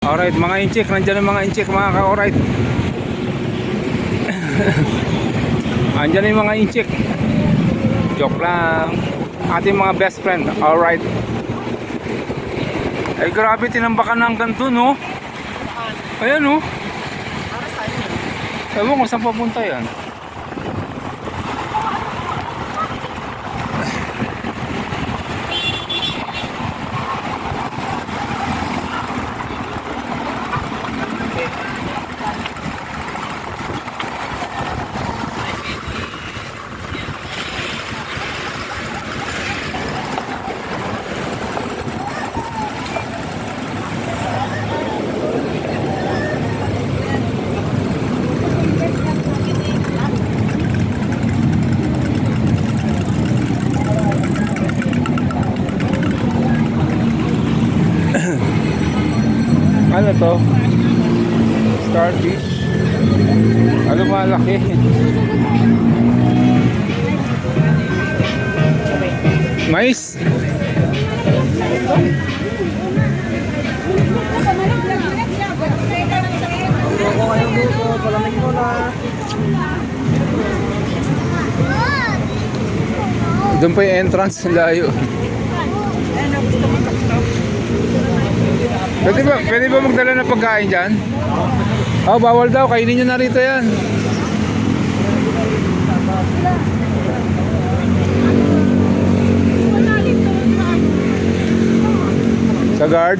Alright, mga inchik, nandiyan yung mga inchik, mga ka-alright. Andyan yung mga inchik. Joke lang. Ating mga best friend, alright. Ay grabe, tinambakan na hanggang dun, oh. Ayan, oh. Ewan ko saan papunta yan. Ano to? Starfish. Ano malaki? Mais. Doon pa yung entrance, layo. Pwede ba magdala ng pagkain dyan? Oh, bawal daw. Kainin nyo na rito yan. Sa guard?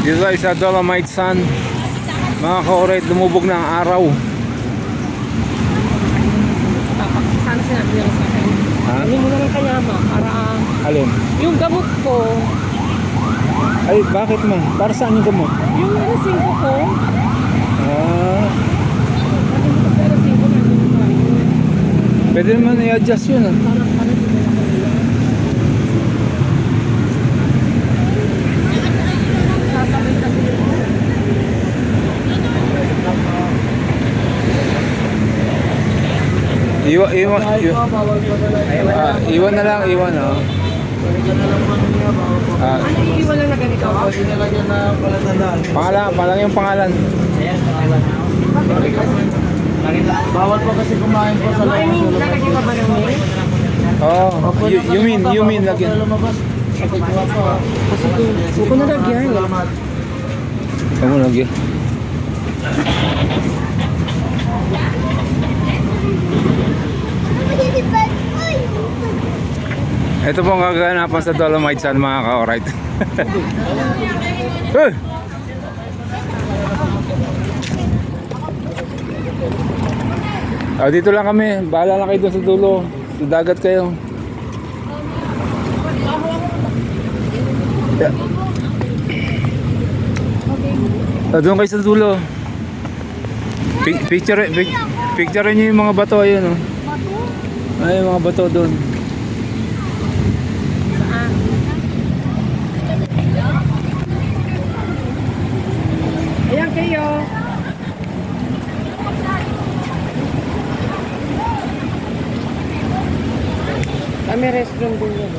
Dito tayo sa Dolomite Sun. Mga ka-alright, lumubog na ang araw. Sana sinabi lang sa akin. Ha? Ano mo naman kanyama para Alin? yung gamot ko, Ay, bakit man? Para saan yung gamot? yung alasing ko, Ah, alasing ko na pwede naman i-adjust yun, ah. parang sasabay kasi Iwan na lang, iwan, oh. Ah, ano iiwan lang na ganito? pangalan yung pangalan. Bawal po kasi kumain po sa I mean, loob. lalagyan ka ba ng mail? Oh, you mean lagyan. Lumabas. Kasi kung ko nalagyan. Salamat. Huwag mo lagyan. Ito po ang kaganapan sa Dolomite Sun, mga ka-alright. Hey! Dito lang kami. Bahala na kayo doon sa dulo. Sa dagat kayo. Yeah. Doon kayo sa dulo. Picture niyo yung mga bato. Ayun, oh. Ay, mga bato doon. Ayan kayo. May restroom din yun.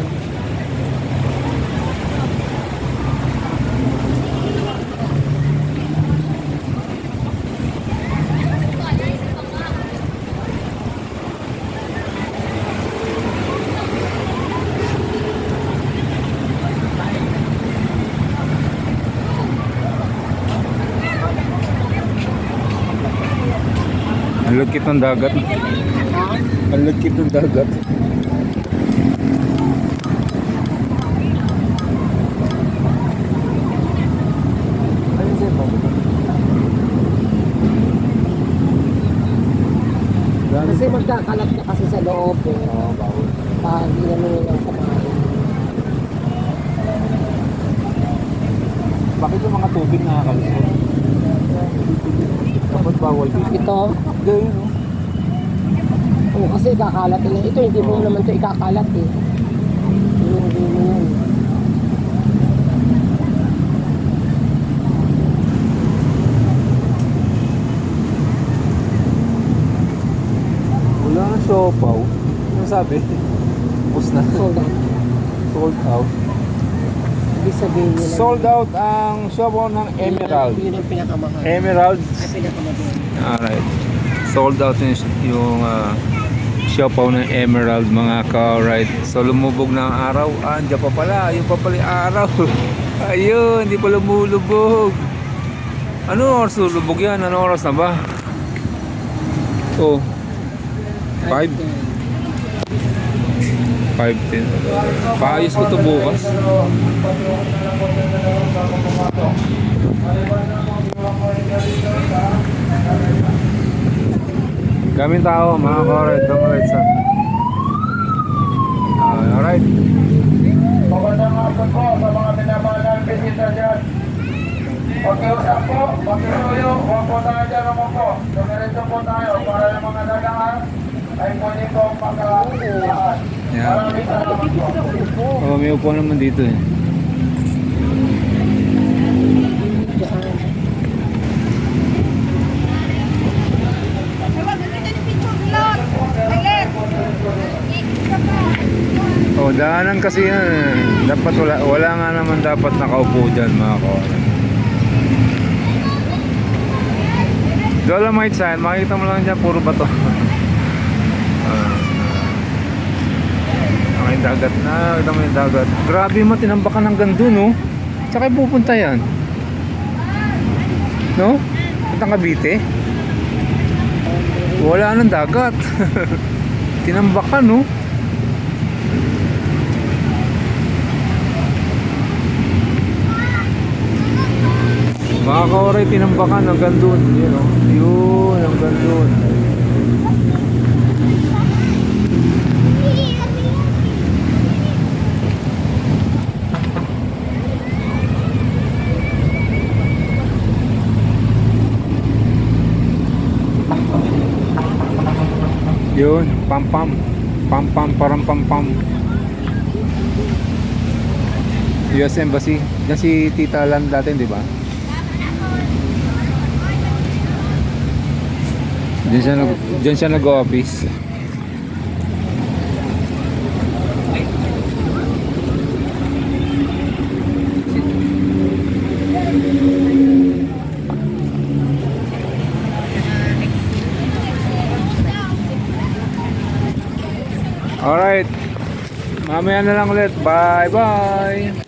Ang lagkit ng dagat. Ang lagkit ng dagat. Kasi magkakalat ka kasi sa loob. Oo, bawal. Hindi naman yung kumain. Bakit yung mga tubig nakakalusot? Dapat bawal dito. Ito, Ganyan, no? kasi ikakalat nila. Ito, hindi mo naman ito ikakalat eh. Yung sabi? Bus na. Sold out. Sold out. Ibig sabihin nila. Sold out ang siopaw ng Emerald. Yun ang pinakamahal. Emerald. Ay, pinakamahal. Alright. Sold out yung siopaw ng Emerald mga ka-alright. So lumubog na ang araw. Andiyan pa pala. Yung pa pala yung araw. Ayun, hindi pa lumulubog. Ano oras lulubog yan? Ano oras na ba? Oh. 5? 5:10. Paayos ko to bukas. Kaming tao, mga ka-alright. Alright, son. Alright. Magandang hapon po sa mga minamahal na bisita dyan. Pag-iusap po, pag-isuyo, huwag po tayo dyan naman po. Dumiretso po tayo para yung mga dagaan ay pwede po makalaan. Yeah. Maraming salamat po. Oh, may upo naman dito eh. Oh, daanan kasi yan. Dapat wala nga naman dapat nakaupo dyan mga ko. Dolomite sand, makikita mo lang dyan, puro bato. Ang dagat na, kita mo yung dagat. Grabe mo, tinambakan hanggang dun, no? Tsaka pupunta yan. No? Puntang Cavite. Wala nang dagat. Tinambakan, no? Mga kaoray, tinambakan hanggang dun. Yun, no? Yun, hanggang dun. Yun, pam-pam. Pam-pam, parang pam-pam. US Embassy. Yan si Tita Lan dati, di ba? Diyan siya nag-office. Alright. Mamaya na lang ulit. Bye-bye.